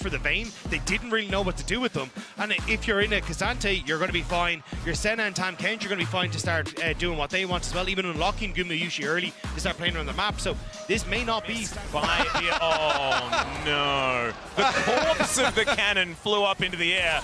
for the Vayne. They didn't really know what to do with them. And if you're in a K'Sante, you're going to be fine. Your Senna and Tam Kench, you're going to be fine to start doing what they want as well, even unlocking Guma Yushi early to start playing around the map. So this may not be... Oh, no. The corpse of the cannon flew up into the air.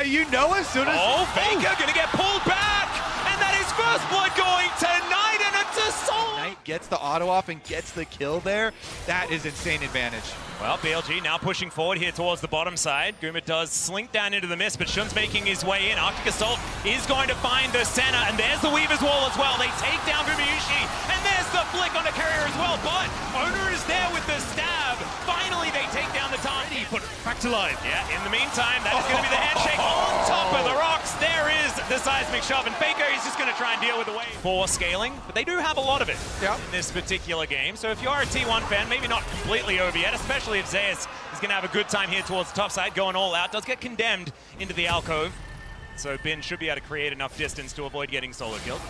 You know as soon as... Oh, Faker going to get pulled back! And that is first blood going to Knight, and it's a soul! Knight gets the auto off and gets the kill there. That is insane advantage. Well, BLG now pushing forward here towards the bottom side. Guma does slink down into the mist, but Shun's making his way in. Arctic Assault is going to find the Senna, and there's the Weaver's Wall as well. They take down Guma Yushi, and there's the flick on the carrier as well, but Owner is there with the stab. Finally, they take down the target. He put it back to life. Yeah, in the meantime, that is going to be the handshake on top of the rocks. There is the seismic shove, and Faker is just going to try and deal with the wave. For scaling, but they do have a lot of it in this particular game. So if you are a T1 fan, maybe not completely over yet, especially if Zeus is going to have a good time here towards the top side, going all out. Does get condemned into the alcove. So Bin should be able to create enough distance to avoid getting solo killed.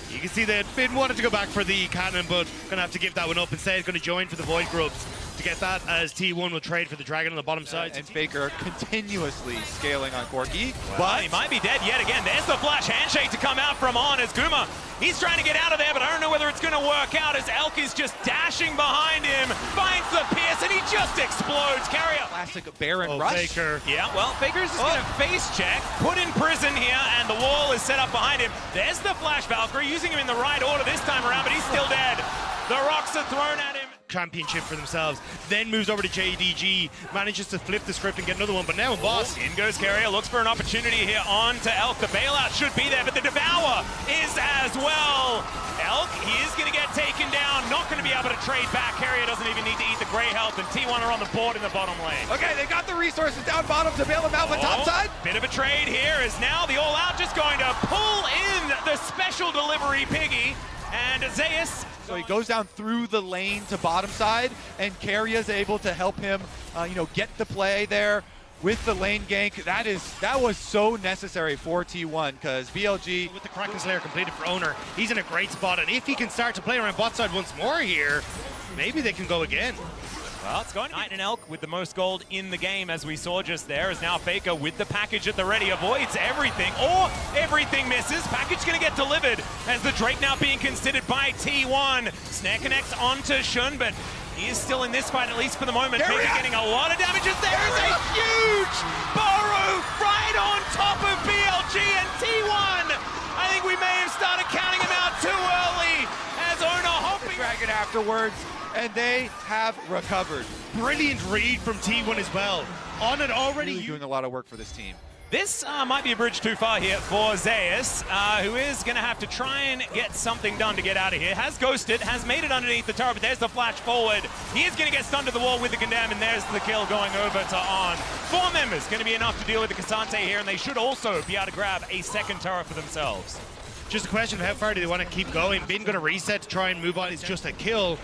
You can see that Bin wanted to go back for the cannon, but going to have to give that one up. Instead, he's going to join for the Void Grubs to get that, as T1 will trade for the Dragon on the bottom side. And Faker continuously scaling on Corki. But he might be dead yet again. There's the flash handshake to come out from On as Guma. He's trying to get out of there, but I don't know whether it's going to work out as Elk is just dashing behind him, finds the pierce, and he just explodes. Carrier. Classic Baron rush. Faker. Yeah, well, Faker's just going to face check, put in prison here, and the wall is set up behind him. There's the flash Valkyrie, using him in the right order this time around, but he's still dead. The rocks are thrown at him. Championship for themselves, then moves over to JDG, manages to flip the script and get another one, but now in boss. In goes Carrier, looks for an opportunity here on to Elk. The bailout should be there, but the Devour is as well. Elk, he is going to get taken down, not going to be able to trade back. Carrier doesn't even need to eat the Grey Health, and T1 are on the board in the bottom lane. Okay, they got the resources down bottom to bail them out, but top side. Bit of a trade here is now the All Out just going to pull in the special delivery Piggy, and Zeus. So he goes down through the lane to bottom side, and Carria's able to help him, get the play there with the lane gank. That was so necessary for T1, because BLG... With the Kraken Slayer completed for Owner, he's in a great spot, and if he can start to play around bot side once more here, maybe they can go again. Well, it's going to Knight and Elk with the most gold in the game, as we saw just there, as now Faker with the package at the ready avoids everything, or everything misses. Package going to get delivered as the Drake now being considered by T1. Snare connects onto Shun, but he is still in this fight, at least for the moment. Faker getting a lot of damage, as there is a huge burrow right on top of BLG and T1. I think we may have started counting him out too early, as Owner hopping. Dragon afterwards. And they have recovered. Brilliant read from T1 as well. On it already. Really doing a lot of work for this team. This might be a bridge too far here for Zeus, who is going to have to try and get something done to get out of here. Has ghosted, has made it underneath the tower, but there's the flash forward. He is going to get stunned to the wall with the condemn, and there's the kill going over to On. 4 members going to be enough to deal with the K'Sante here, and they should also be able to grab a second turret for themselves. Just a question of how far do they want to keep going. Bin going to reset to try and move on. It's just a kill.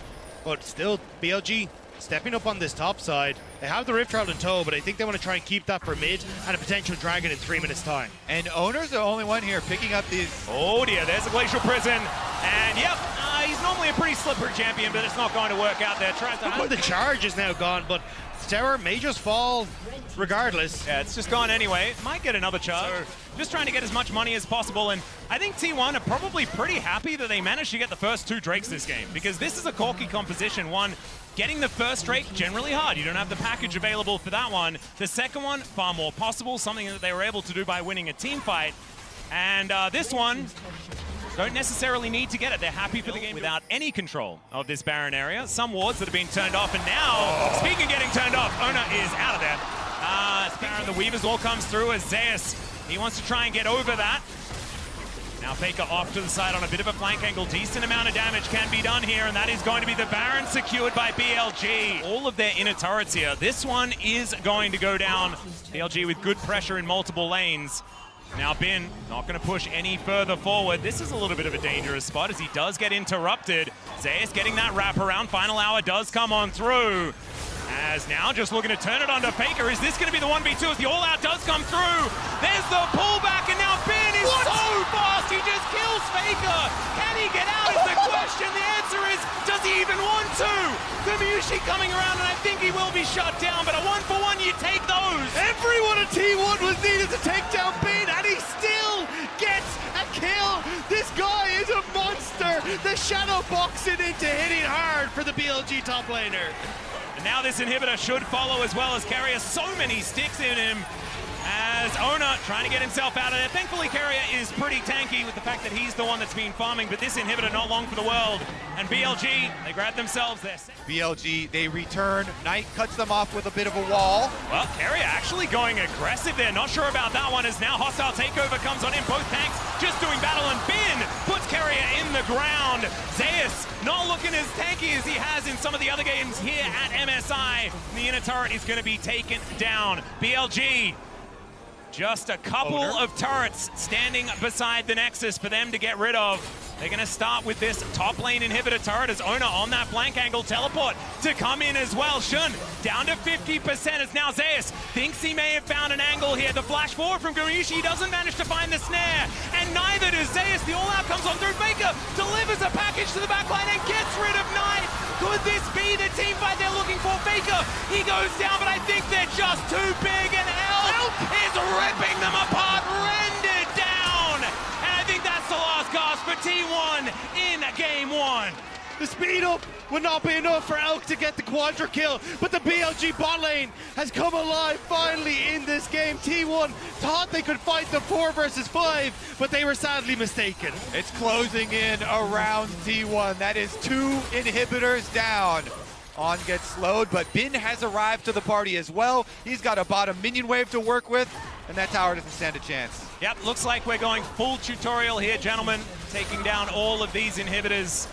But still, BLG stepping up on this top side. They have the Rift Herald in tow, but I think they want to try and keep that for mid and a potential Dragon in 3 minutes' time. And Owner's the only one here picking up these... Oh dear, there's a Glacial Prison. And yep, he's normally a pretty slippery champion, but it's not going to work out there. Tries to... The charge is now gone, but Terror may just fall regardless. Yeah, it's just gone anyway. Might get another charge. Just trying to get as much money as possible, and I think T1 are probably pretty happy that they managed to get the first 2 Drakes this game, because this is a Corki composition. One, getting the first Drake, generally hard. You don't have the package available for that one. The second one, far more possible, something that they were able to do by winning a team fight. And this one, don't necessarily need to get it. They're happy for the game without any control of this Baron area. Some wards that have been turned off, and now, speaking of getting turned off, Owner is out of there. Baron, the Weaver's Wall comes through as Zeus. He wants to try and get over that. Now Faker off to the side on a bit of a flank angle. Decent amount of damage can be done here, and that is going to be the Baron secured by BLG. All of their inner turrets here. This one is going to go down. BLG with good pressure in multiple lanes. Now Bin not going to push any further forward. This is a little bit of a dangerous spot as he does get interrupted. Zeus getting that wraparound. Final hour does come on through. As now just looking to turn it onto Faker. Is this going to be the 1v2 as the all-out does come through? There's the pullback, and now Bin is so fast, he just kills Faker. Can he get out is the question. The answer is, does he even want to? Guma Yushi coming around, and I think he will be shut down, but a 1-for-1 you boxing into hitting hard for the BLG top laner. And now this inhibitor should follow as well, as Carrier so many sticks in him. As Ona trying to get himself out of there. Thankfully, Carrier is pretty tanky with the fact that he's the one that's been farming, but this inhibitor not long for the world. And BLG, they grab themselves their BLG, they return. Knight cuts them off with a bit of a wall. Well, Carrier actually going aggressive there. Not sure about that one, as now hostile takeover comes on in. Both tanks just doing battle, and Bin puts Carrier in the ground. Zeus not looking as tanky as he has in some of the other games here at MSI. The inner turret is going to be taken down. BLG, just a couple of turrets standing beside the Nexus for them to get rid of. They're going to start with this top lane inhibitor turret as Ona on that flank angle teleport to come in as well. Shun down to 50% as now Zeus thinks he may have found an angle here. The flash forward from Gumayushi doesn't manage to find the snare, and neither does Zeus. The all-out comes on through. Faker delivers a package to the backline and gets rid of Knight. Could this be the team fight they're looking for? Faker, he goes down, but I think they're just too big, and Elk is ripping them apart, rendered down. And I think that's the last gasp for T1 in game one. The speed up would not be enough for Elk to get the quadra kill, but the BLG bot lane has come alive finally in this game. T1 thought they could fight the 4 versus 5, but they were sadly mistaken. It's closing in around T1. That is 2 inhibitors down. On gets slowed, but Bin has arrived to the party as well. He's got a bottom minion wave to work with, and that tower doesn't stand a chance. Yep, looks like we're going full tutorial here, gentlemen, taking down all of these inhibitors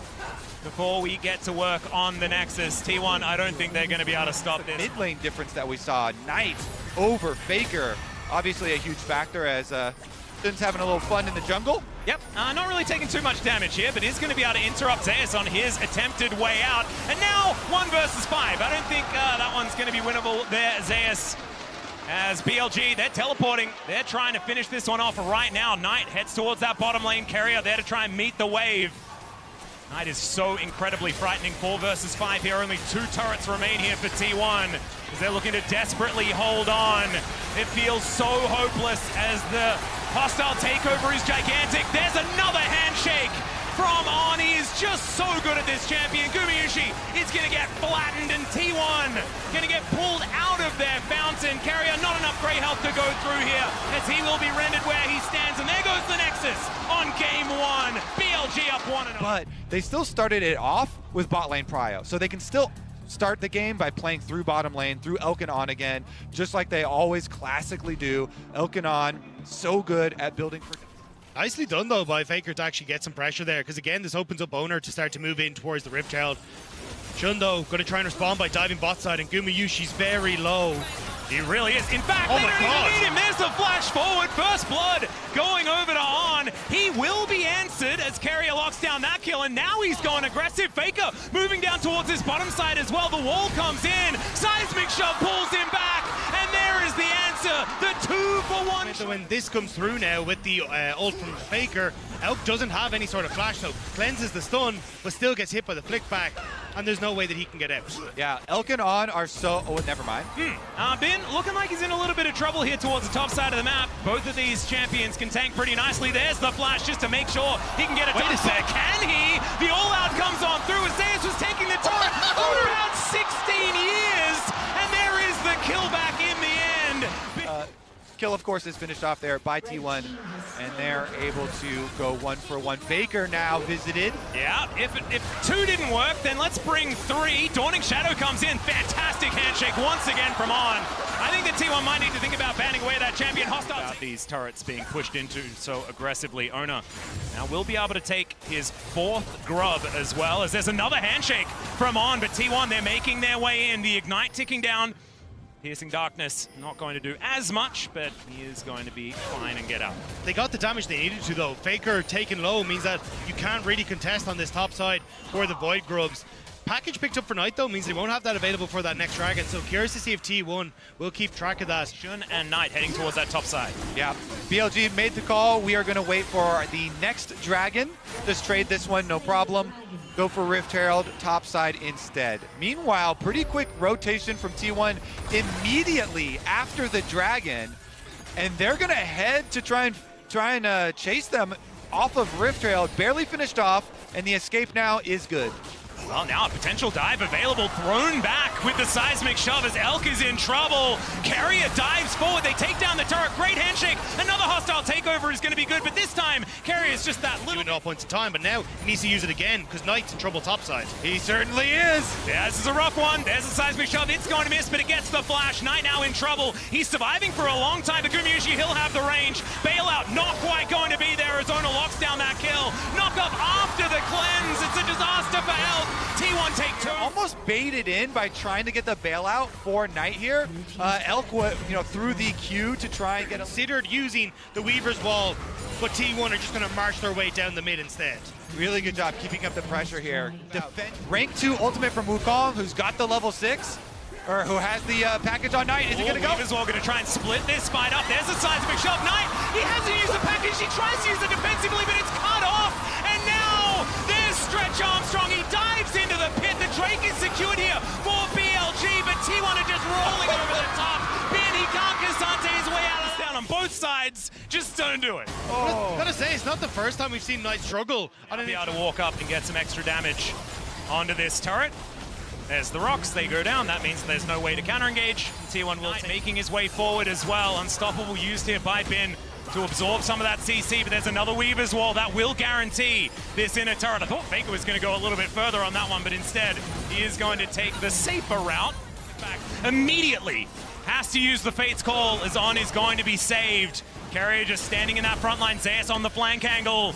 before we get to work on the Nexus. T1, I don't think they're going to be able to stop this. Mid lane difference that we saw, Knight over Faker, obviously a huge factor as Sin's having a little fun in the jungle. Yep, not really taking too much damage here, but is going to be able to interrupt Zeus on his attempted way out. And now 1 versus 5. I don't think that one's going to be winnable there, Zeus. As BLG, they're teleporting. They're trying to finish this one off right now. Knight heads towards that bottom lane carrier there to try and meet the wave. Knight is so incredibly frightening. 4 versus 5 here. Only 2 turrets remain here for T1 as they're looking to desperately hold on. It feels so hopeless as the hostile takeover is gigantic. There's another handshake from On. He is just so good at this champion. Gumayushi is going to get flattened, and T1 going to get pulled out of their fountain. Carrier, not enough gray health to go through here as he will be rendered where he stands. And there goes the Nexus on game 1. BLG up 1-0. But they still started it off with bot lane prio, so they can still start the game by playing through bottom lane, through Elk and On again, just like they always classically do. Elk and On, so good at building for... Nicely done, though, by Faker to actually get some pressure there, because again, this opens up Owner to start to move in towards the Rift Herald. Shun, though, going to try and respond by diving bot side, and Gumayushi's very low. He really is. In fact, oh they my don't God. even need him. There's the flash forward. First blood going over to On. He will be answered as Carrier locks down that kill, and now he's going aggressive. Faker moving down towards his bottom side as well. The wall comes in. Seismic shove pulls him back, and there is the answer. The 2-for-1. So when this comes through now with the ult from Faker, Elk doesn't have any sort of flash, so cleanses the stun, but still gets hit by the flick back, and there's no way that he can get out. Yeah, Elk and On are so... Oh, never mind. Bin looking like he's in a little bit of trouble here towards the top side of the map. Both of these champions can tank pretty nicely. There's the flash just to make sure he can get a touch. Can he? The all-out comes on through as Zeus was taking the turret for around 16 years, and there is the kill back in the end. Kill, of course, is finished off there by T1, and they're able to go 1-for-1. Faker now visited. Yeah, if 2 didn't work, then let's bring 3. Dawning Shadow comes in. Fantastic handshake once again from On. I think that T1 might need to think about banning away that champion hostile. These turrets being pushed into so aggressively. Ona now will be able to take his 4th grub as well, as there's another handshake from On, but T1, they're making their way in. The Ignite ticking down. Piercing Darkness not going to do as much, but he is going to be fine and get out. They got the damage they needed to, though. Faker taken low means that you can't really contest on this top side for the Void Grubs. Package picked up for Knight, though, means they won't have that available for that next Dragon, so curious to see if T1 will keep track of that. Shun and Knight heading towards that top side. Yeah, BLG made the call. We are going to wait for the next Dragon. Just trade this one, no problem. Go for Rift Herald, top side instead. Meanwhile, pretty quick rotation from T1 immediately after the Dragon, and they're going to head to try and chase them off of Rift Herald. Barely finished off. and the escape now is good. Well, now a potential dive available, thrown back with the seismic shove as Elk is in trouble. Carrier dives forward, they take down the turret, great handshake. Another hostile takeover is going to be good, but this time, Carrier's just that little... Even all points of time, but now he needs to use it again because Knight's in trouble topside. He certainly is. Yeah, this is a rough one. There's a seismic shove, it's going to miss, but it gets the flash. Knight now in trouble. He's surviving for a long time, but Gumushi, he'll have the range. Bailout not quite going to be there. Arizona locks down that kill. Knock up after the cleanse. It's a disaster for Elk. T1 take 2. Almost baited in by trying to get the bailout for Knight here. Elk, through the Q to try and get a... Considered using the Weaver's Wall, but T1 are just going to march their way down the mid instead. Really good job keeping up the pressure here. Rank 2 ultimate from Wukong, who's got the level 6, or who has the package on Knight. Is it going to go? Weaver's Wall going to try and split this fight up. There's a seismic shove. Knight, he hasn't used the package. He tries to use it defensively, but it's cut off. And now there's Stretch Armstrong. He dives into the pit. The Drake is secured here for BLG, but T1 are just rolling over the top. Ben, he can't Cassante his way out of down on both sides. Just don't do it. Oh. Gotta say, it's not the first time we've seen Knight struggle. I'll be able to walk up and get some extra damage onto this turret. There's the rocks, they go down. That means there's no way to counter-engage. T1 will making his way forward as well. Unstoppable used here by Bin to absorb some of that CC, but there's another Weaver's Wall that will guarantee this inner turret. I thought Faker was going to go a little bit further on that one, but instead he is going to take the safer route. Back immediately. Has to use the Fate's Call as On is going to be saved. Carrier just standing in that front line. Zeus on the flank angle.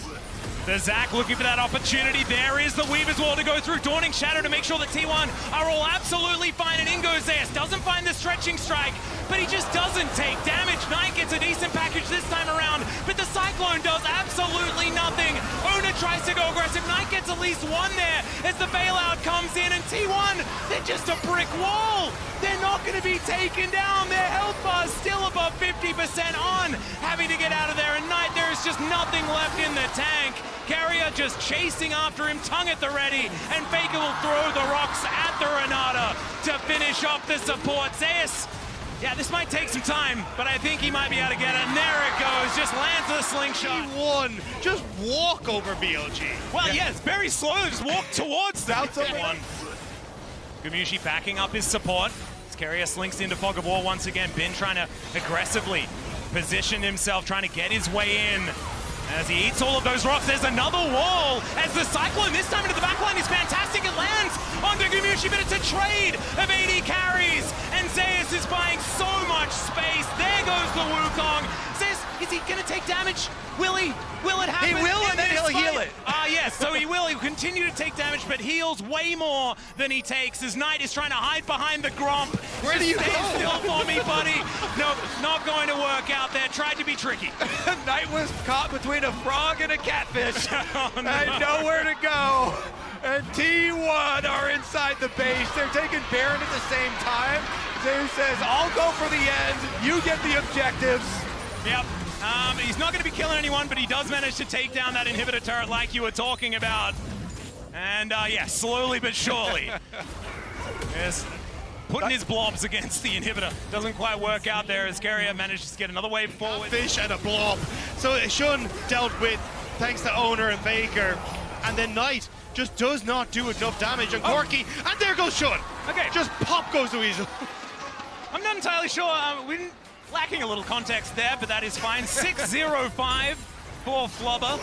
The Zac looking for that opportunity. There is the Weaver's Wall to go through. Dawning Shadow to make sure that T1 are all absolutely fine. And in goes Zeus. Doesn't find the stretching strike, but he just doesn't take damage. Knight gets a decent package this time around, but the Cyclone does absolutely nothing. Ona tries to go aggressive. Knight gets at least one there as the bailout comes in, and T1, they're just a brick wall. They're not going to be taken down. Their health bar is still above 50% on, having to get out of there. And Knight, there is just nothing left in the tank. Carrier just chasing after him, tongue at the ready, and Faker will throw the rocks at the Renata to finish off the support. Zeus, yeah, this might take some time, but I think he might be able to get it. And there it goes, just lands the slingshot. T1 just walk over BLG. Well, yeah, it's very slow, just walk towards that one. Gumushi backing up his support. Carrier slinks into Fog of War once again. Bin trying to aggressively position himself, trying to get his way in. As he eats all of those rocks, there's another wall. As the Cyclone this time into the backline is fantastic. It lands onto Gumushi, but it's a trade of 80 carries. And Zeus is buying so much space. There goes the Wukong. Zeus, is he going to take damage? Will he? Will it happen? He will, and then he'll heal it. Yes, so he will. He'll continue to take damage, but heals way more than he takes. As Knight is trying to hide behind the Gromp. Where do you Stay go? still for me, buddy. No, not going to work out there. Tried to be tricky. Knight was caught between a frog and a catfish. Oh, no. And nowhere to go. And T1 are inside the base. They're taking Baron at the same time. Zeus says, I'll go for the end. You get the objectives. Yep. He's not going to be killing anyone, but he does manage to take down that inhibitor turret like you were talking about. And yeah, slowly but surely. Yes. Putting his blobs against the inhibitor. Doesn't quite work out there as Carrier manages to get another wave forward. Fish and a blob. So Shun dealt with thanks to Owner and Faker. And then Knight just does not do enough damage on Corky. And there goes Shun. Okay. Just pop goes the Weasel. I'm not entirely sure. We're lacking a little context there, but that is fine. 6-0-5 for Flubber.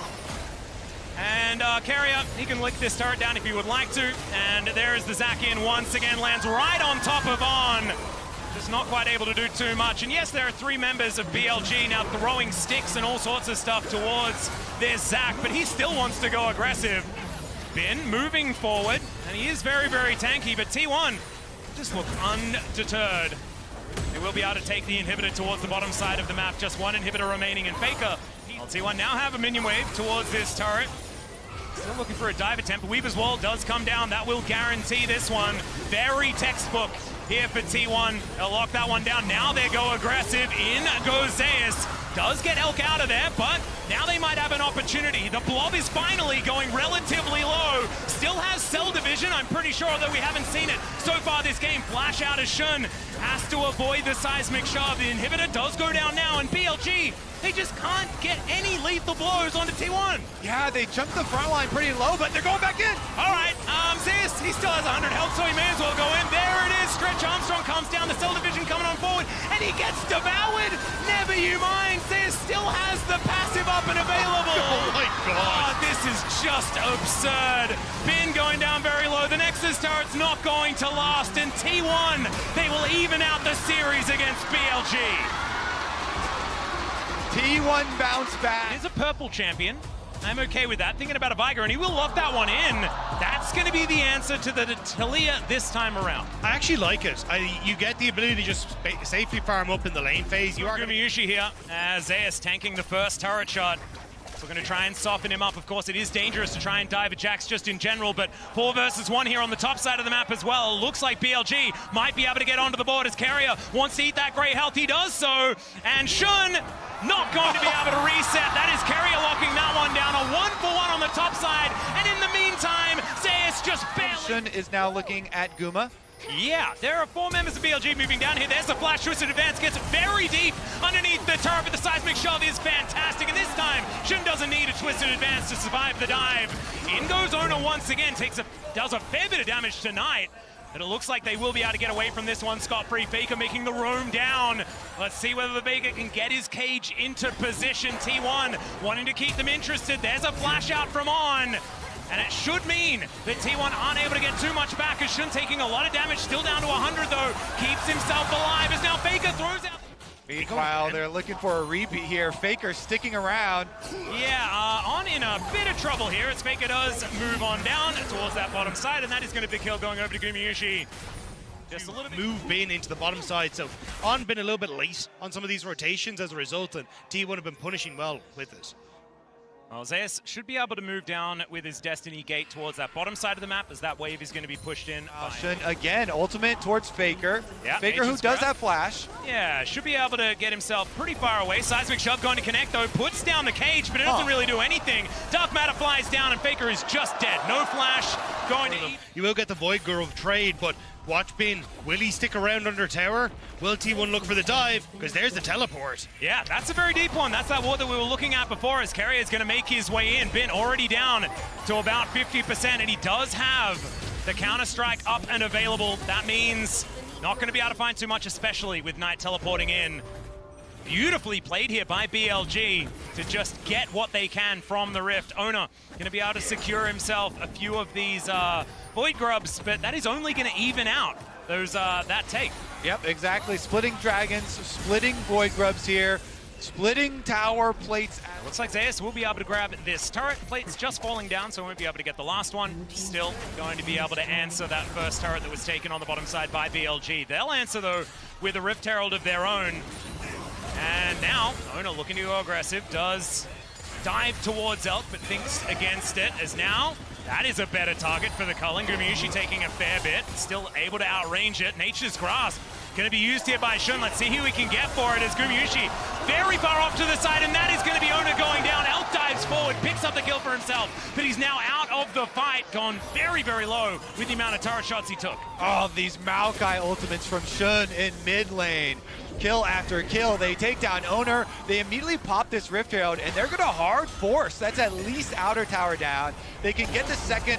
And Carrier, he can lick this turret down if he would like to. And there's the Zac in once again, lands right on top of On. Just not quite able to do too much. And yes, there are 3 members of BLG now throwing sticks and all sorts of stuff towards their Zac, but he still wants to go aggressive. Bin moving forward, and he is very, very tanky, but T1 just look undeterred. They will be able to take the inhibitor towards the bottom side of the map. Just one inhibitor remaining, and Faker. T1 now have a minion wave towards this turret. Still looking for a dive attempt. Weaver's Wall does come down. That will guarantee this one. Very textbook here for T1. They'll lock that one down. Now they go aggressive. In goes Zeus. does get Elk out of there, but now they might have an opportunity. The blob is finally going relatively low. Still has cell division, I'm pretty sure, although we haven't seen it so far this game. Flash out as Shun has to avoid the seismic shove. The inhibitor does go down now, and BLG, they just can't get any lethal blows onto T1. Yeah, they jumped the front line pretty low, but they're going back in. All right, Zeus, he still has 100 health, so he may as well go in. There it is, Stretch Armstrong comes down, the cell division coming on forward, and he gets devoured. Never you mind, Zeus still has the passive up and available. Oh my God. Oh, this is just absurd. Bin going down very low. The Nexus turret's not going to last, and T1, they will even out the series against BLG. T1 bounce back. He's a purple champion. I'm okay with that. Thinking about a Viger, and he will lock that one in. That's going to be the answer to the Talia this time around. I actually like it. You get the ability to just safely farm up in the lane phase. You are going to Gumayushi here, as Zeus tanking the first turret shot. We're going to try and soften him up. Of course, it is dangerous to try and dive at Jax just in general, but 4 versus 1 here on the top side of the map as well. Looks like BLG might be able to get onto the board as Carrier wants to eat that great health. He does so, and Shun not going to be able to reset. That is Carrier locking that one down. A 1-for-1 on the top side, and in the meantime, Zeus just barely... Shun is now looking at Guma. Yeah, there are 4 members of BLG moving down here. There's the flash twisted advance, gets very deep underneath the turret, but the seismic shove is fantastic. And this time, Shun doesn't need a twisted advance to survive the dive. In goes Ona once again, does a fair bit of damage tonight. But it looks like they will be able to get away from this one scot-free. Faker making the roam down. Let's see whether the Vega can get his cage into position. T1 wanting to keep them interested. There's a flash out from On. And it should mean that T1 aren't able to get too much back, as Shun taking a lot of damage, still down to 100 though, keeps himself alive, as now Faker throws out. Meanwhile, they're looking for a repeat here. Faker sticking around. Yeah, On in a bit of trouble here, as Faker does move on down towards that bottom side, and that is going to be kill going over to Gumayushi. Just a little bit. Move Bin into the bottom side, so On been a little bit late on some of these rotations as a result, and T1 have been punishing well with it. Well, Zeus should be able to move down with his Destiny Gate towards that bottom side of the map, as that wave is going to be pushed in. Shun again, ultimate towards Faker. Yeah, Faker who does have flash. Yeah, should be able to get himself pretty far away. Seismic shove going to connect though, puts down the cage, but it doesn't really do anything. Dark Matter flies down and Faker is just dead. No flash, going to eat. You will get the Void Grove trade, but watch Bin. Will he stick around under tower? Will T1 look for the dive? Because there's the teleport. Yeah, that's a very deep one. That's that ward that we were looking at before, as Carrier is going to make his way in. Bin already down to about 50%, and he does have the counter-strike up and available. That means not going to be able to find too much, especially with Knight teleporting in. Beautifully played here by BLG to just get what they can from the Rift. Ona going to be able to secure himself a few of these Void Grubs, but that is only going to even out those that take. Yep, exactly. Splitting Dragons, splitting Void Grubs here, splitting tower plates. Looks like Zeus will be able to grab this turret. Plate's just falling down, so won't be able to get the last one. Still going to be able to answer that first turret that was taken on the bottom side by BLG. They'll answer, though, with a Rift Herald of their own. And now, Ona looking to go aggressive, does dive towards Elk, but thinks against it, as now, that is a better target for the Culling. Gumayushi taking a fair bit, still able to outrange it. Nature's Grasp going to be used here by Shun. Let's see who we can get for it, as Gumayushi very far off to the side, and that is going to be Ona going down. Elk dives forward, picks up the kill for himself, but he's now out of the fight, gone very, very low with the amount of turret shots he took. Oh, these Maokai ultimates from Shun in mid lane. Kill after kill, they take down Owner, they immediately pop this Rift Herald, and they're gonna hard force. That's at least outer tower down. They can get the second,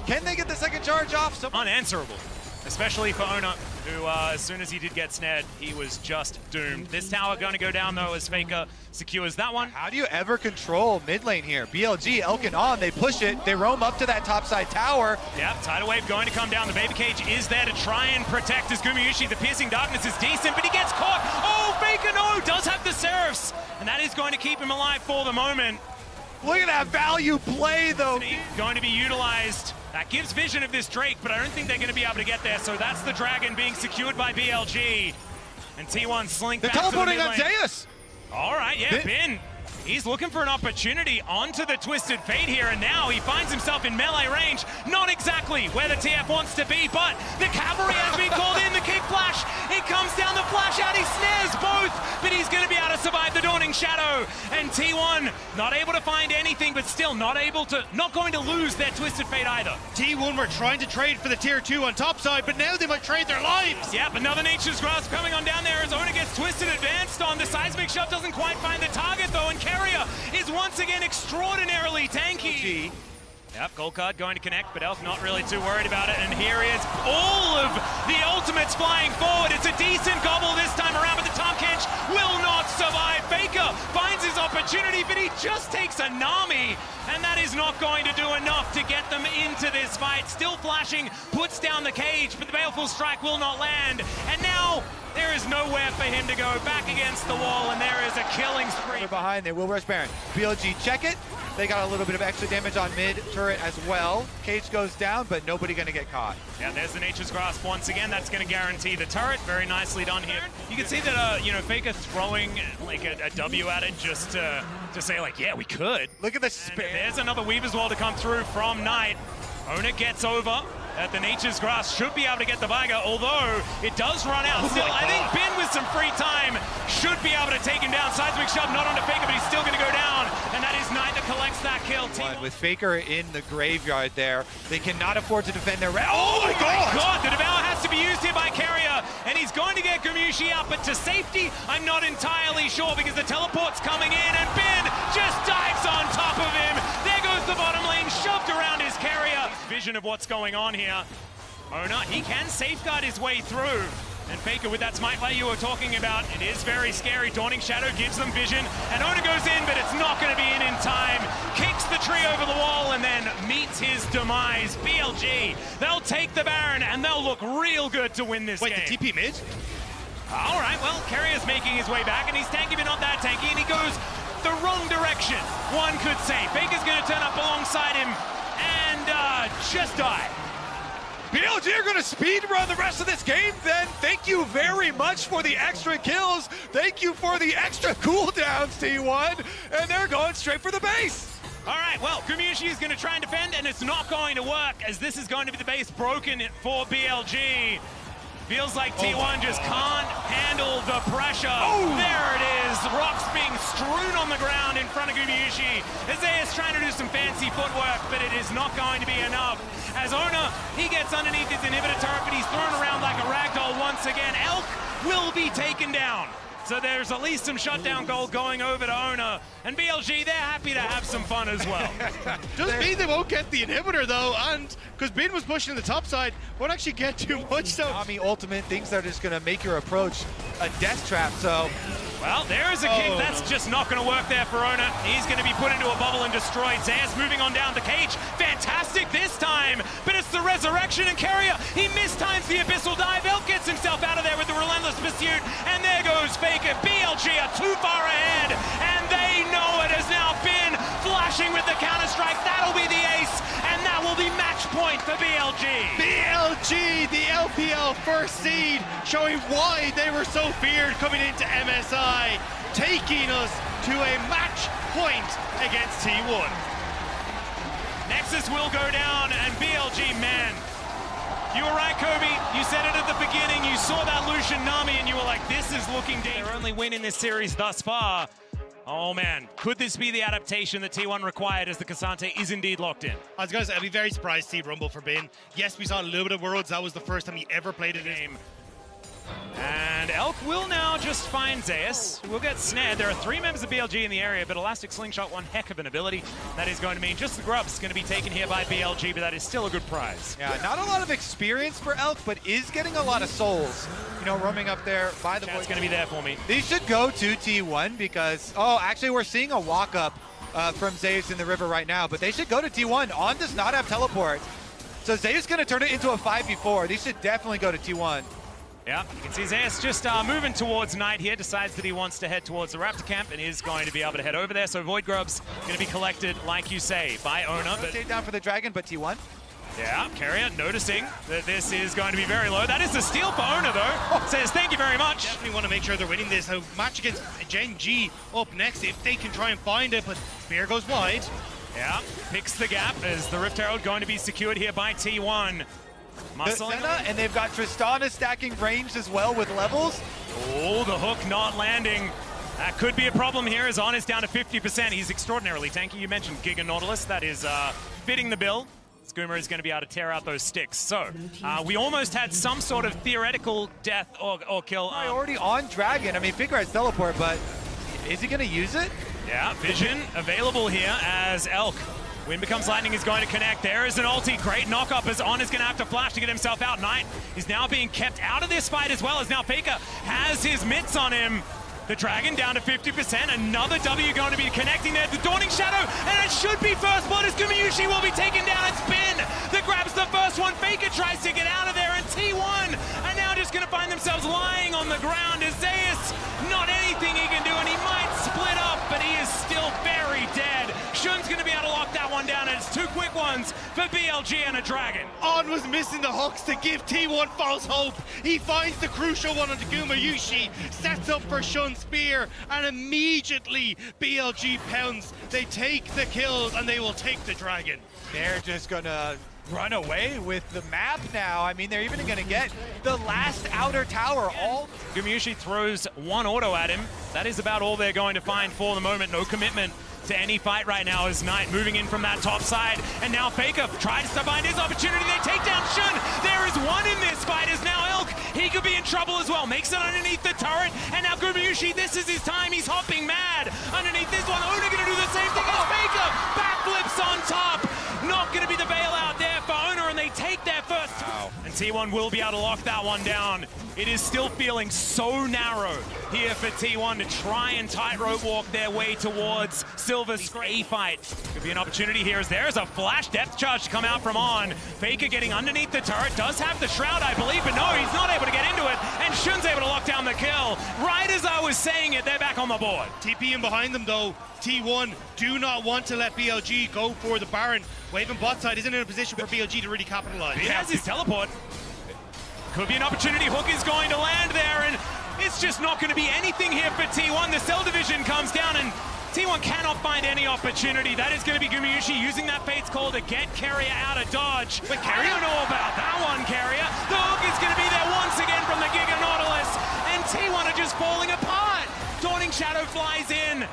can they get the second charge off? Unanswerable, especially for Ona, who as soon as he did get snared, he was just doomed. This tower gonna go down though, as Faker secures that one. How do you ever control mid lane here? BLG, Elkin on, they push it, they roam up to that top side tower. Yep, tidal wave going to come down. The baby cage is there to try and protect as Gumayushi. The piercing darkness is decent, but he gets caught. Oh, Faker no, does have the Seraphs, and that is going to keep him alive for the moment. Look at that value play though. Going to be utilized. That gives vision of this Drake, but I don't think they're going to be able to get there. So that's the Dragon being secured by BLG. And T1 slink back to the mid teleporting on lane. Zeus. All right, yeah, Bin. He's looking for an opportunity onto the Twisted Fate here, and now he finds himself in melee range. Not exactly where the TF wants to be, but the cavalry has been called in. The kick flash, it comes down, the flash out, he snares both. but he's going to be able to survive the Dawning Shadow. And T1 not able to find anything, but still not going to lose their Twisted Fate either. T1 were trying to trade for the tier 2 on top side, but now they might trade their lives. Yep, another Nature's Grasp coming on down there as Ona gets twisted, advanced on. The Seismic Shove doesn't quite find the target though, and Carrier is once again extraordinarily tanky. Yep, gold card going to connect, but Elk not really too worried about it. And here is all of the ultimates flying forward. It's a decent gobble this time around, but the Tom Kench will not survive. Faker finds his opportunity, but he just takes a Nami, and that is not going to do enough to get them into this fight. Still flashing, puts down the cage, but the Baleful Strike will not land. And now there is nowhere for him to go. Back against the wall, and there is a killing spree. They're behind, they will rush Baron. BLG check it. They got a little bit of extra damage on mid turret as well. Cage goes down, but nobody gonna get caught. Yeah, there's the Nature's Grasp once again. That's gonna guarantee the turret. Very nicely done here. You can see that, Faker throwing like a W at it just to say like, yeah, we could. Look at the spin. There's another Weaver's Wall to come through from Knight. Ona gets over. At the Nature's Grasp should be able to get the Viger, although it does run out. Still, I think Bin with some free time should be able to take him down. Seismic Shove not onto Faker, but he's still going to go down. And that is Knight that collects that kill. With Faker in the graveyard there, they cannot afford to defend their... Oh my god! The Devour has to be used here by Carrier, and he's going to get Gamushi out, but to safety, I'm not entirely sure because the teleport's coming in, and Bin just dives on top of him. There goes the bottom lane, shoved around his Carrier. Vision of what's going on here. Ona, he can safeguard his way through. And Faker with that smite play you were talking about, it is very scary. Dawning Shadow gives them vision, and Ona goes in, but it's not going to be in time. Kicks the tree over the wall and then meets his demise. BLG, they'll take the Baron, and they'll look real good to win this game. Wait, the TP mid? All right, well, Carrier's making his way back, and he's tanky, but not that tanky, and he goes the wrong direction, one could say. Faker's going to turn up alongside him and just die. BLG are going to speed run the rest of this game then. Thank you very much for the extra kills. Thank you for the extra cooldowns, T1. And they're going straight for the base. All right, well, Gamushi is going to try and defend, and it's not going to work, as this is going to be the base broken for BLG. Feels like T1 just can't handle the pressure. Oh. There it is. Rocks being strewn on the ground in front of Gumiushi. Isaiah's trying to do some fancy footwork, but it is not going to be enough. As Ona, he gets underneath his inhibitor turret, but he's thrown around like a ragdoll once again. Elk will be taken down. So there's at least some shutdown gold going over to Ona. And BLG, they're happy to have some fun as well. Just means they won't get the inhibitor though, and because Bin was pushing the top side, won't actually get too much. So Nami ultimate thinks they're just going to make your approach a death trap, so... Well, there is a kick. That's just not going to work there for Ona. He's going to be put into a bubble and destroyed. Zayas moving on down the cage. Fantastic this time, but it's the resurrection, and Carrier, he mistimes the abyssal dive. Elk gets himself out of there with the relentless pursuit, and there goes Faker. BLG are too far ahead, and they know it has now been flashing with the counter-strike. That'll be the ace, and that will be match point for BLG. BLG, the LPL first seed, showing why they were so feared coming into MSI. Taking us to a match point against T1. Nexus will go down, and BLG, man, you were right, Kobe. You said it at the beginning. You saw that Lucian Nami, and you were like, this is looking dangerous. Their only win in this series thus far. Oh, man. Could this be the adaptation that T1 required as the Cassante is indeed locked in? I was going to say, I'd be very surprised to see Rumble for Bin. Yes, we saw a little bit of Worlds. That was the first time he ever played a game. And Elk will now just find Zayas, who will get snared. There are 3 members of BLG in the area, but Elastic Slingshot, one heck of an ability. That is going to mean just the grub's going to be taken here by BLG, but that is still a good prize. Yeah, not a lot of experience for Elk, but is getting a lot of souls. You know, roaming up there by the It's going to be there for me. These should go to T1 because, oh, actually we're seeing a walk-up from Zayas in the river right now, but they should go to T1. On does not have teleport. So Zayas going to turn it into a 5v4. These should definitely go to T1. Yeah, you can see Zayas just moving towards Knight here, decides that he wants to head towards the Raptor camp and is going to be able to head over there. So Void Grub's going to be collected, like you say, by Ona. Take down for the Dragon, but T1. Yeah, Carrier noticing that this is going to be very low. That is the steal for Ona, though. Says, thank you very much. Definitely want to make sure they're winning this. A match against Gen G up next if they can try and find it, but Spear goes wide. Yeah, picks the gap as the Rift Herald going to be secured here by T1. Muscling Senna, and they've got Tristana stacking ranged as well with levels. Oh, the hook not landing. That could be a problem here as On is down to 50%. He's extraordinarily tanky. You mentioned Giga Nautilus. That is fitting the bill. Skoomer is going to be able to tear out those sticks. So, we almost had some sort of theoretical death or kill. Priority on Dragon. I mean, Figure has teleport, but is he going to use it? Yeah, vision available here as Elk. Wind Becomes Lightning is going to connect. There is an ulti. Great knock-up as On is going to have to flash to get himself out. Knight is now being kept out of this fight as well as now Faker has his mitts on him. The Dragon down to 50%. Another W going to be connecting there. The Dawning Shadow, and it should be first blood as Gumayusi will be taken down. It's Bin that grabs the first one. Faker tries to get out of there, and T1 are now just going to find themselves lying on the ground. As Zeus, not anything he can do, and he might split up, but he is still very dead. Shun's going to be able to lock that one down, and it's two quick ones for BLG and a Dragon. On was missing the hooks to give T1 false hope. He finds the crucial one onto Gumayusi, sets up for Shun's spear, and immediately BLG pounds. They take the kills, and they will take the Dragon. They're just going to run away with the map now. I mean, they're even going to get the last outer tower. Gumayusi throws one auto at him. That is about all they're going to find for the moment. No commitment to any fight right now as Knight moving in from that top side. And now Faker tries to find his opportunity. They take down Shun. There is one in this fight as now Elk. He could be in trouble as well. Makes it underneath the turret. And now Gumayusi, this is his time. He's hopping mad underneath this one. Owner going to do the same thing as Faker. Backflips on top. Not going to be the bailout there for Owner, and they take their first. Wow. And T1 will be able to lock that one down. It is still feeling so narrow here for T1 to try and tightrope walk their way towards Silver's A fight. Could be an opportunity here as there's a flash depth charge to come out from On. Faker getting underneath the turret, does have the shroud, I believe, but no, he's not able to get into it, and Shun's able to lock down the kill. Right as I was saying it, they're back on the board. TP in behind them though. T1 do not want to let BLG go for the Baron. Waving bot side isn't in a position for BLG to really capitalize. He has his teleport. Could be an opportunity. Hook is going to land there, and it's just not going to be anything here for T1. The Cell Division comes down, and T1 cannot find any opportunity. That is going to be Gumayusi using that Fate's Call to get Carrier out of dodge. But I don't know about that one, Carrier. The hook is going to be there once again from the Giga Nautilus, and T1 are just falling apart. Dawning Shadow flies in,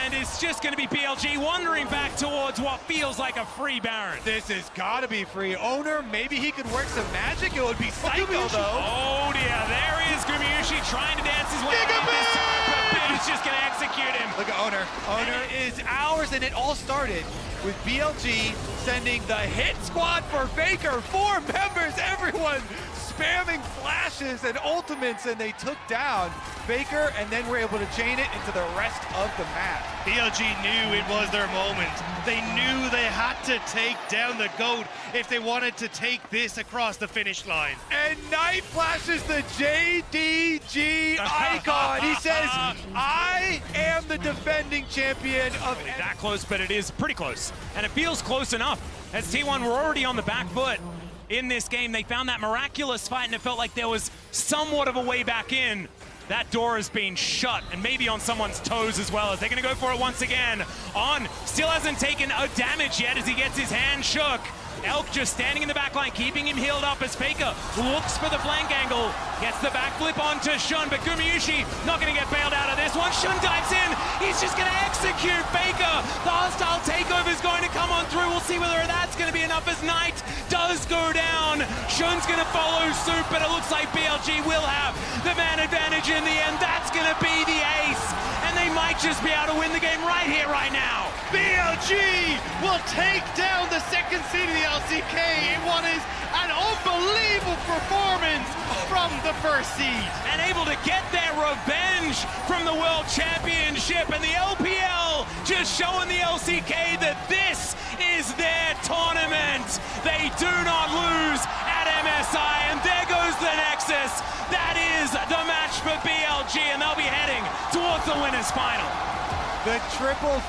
and it's just going to be BLG wandering back towards what feels like a free Baron. This has got to be free. Owner, maybe he could work some magic. It would be Psycho, though. Oh, dear. There is Gumayusi trying to dance his way out this time, but Bin is just going to execute him. Look at Owner. Owner is ours, and it all started with BLG sending the hit squad for Faker. 4 members, everyone spamming flashes and ultimates, and they took down Faker, and then were able to chain it into the rest of the map. BLG knew it was their moment. They knew they had to take down the GOAT if they wanted to take this across the finish line. And Knight flashes the JDG icon. He says, I am the defending champion of... That close, but it is pretty close. And it feels close enough, as T1 were already on the back foot in this game. They found that miraculous fight, and it felt like there was somewhat of a way back in. That door has been shut, and maybe on someone's toes as well, as they're going to go for it once again. On still hasn't taken a damage yet as he gets his hand shook. Elk just standing in the back line, keeping him healed up as Faker looks for the flank angle. Gets the backflip onto Shun, but Gumayusi not going to get bailed out of this one. Shun dives in. He's just going to execute Faker. The hostile takeover is going to come on through. We'll see whether that's going to be enough as Knight does go down. Shun's going to follow suit, but it looks like BLG will have the man advantage in the end. That's going to be the ace, and they might just be able to win the game right here, right now. BLG will take down the second seed of the LCK in what is an unbelievable performance from the first seed. And able to get their revenge from the World Championship, and the LPL just showing the LCK that this is their tournament. They do not lose at MSI, and there goes the Nexus. That is the match for BLG, and they'll be heading towards the winners final. The triple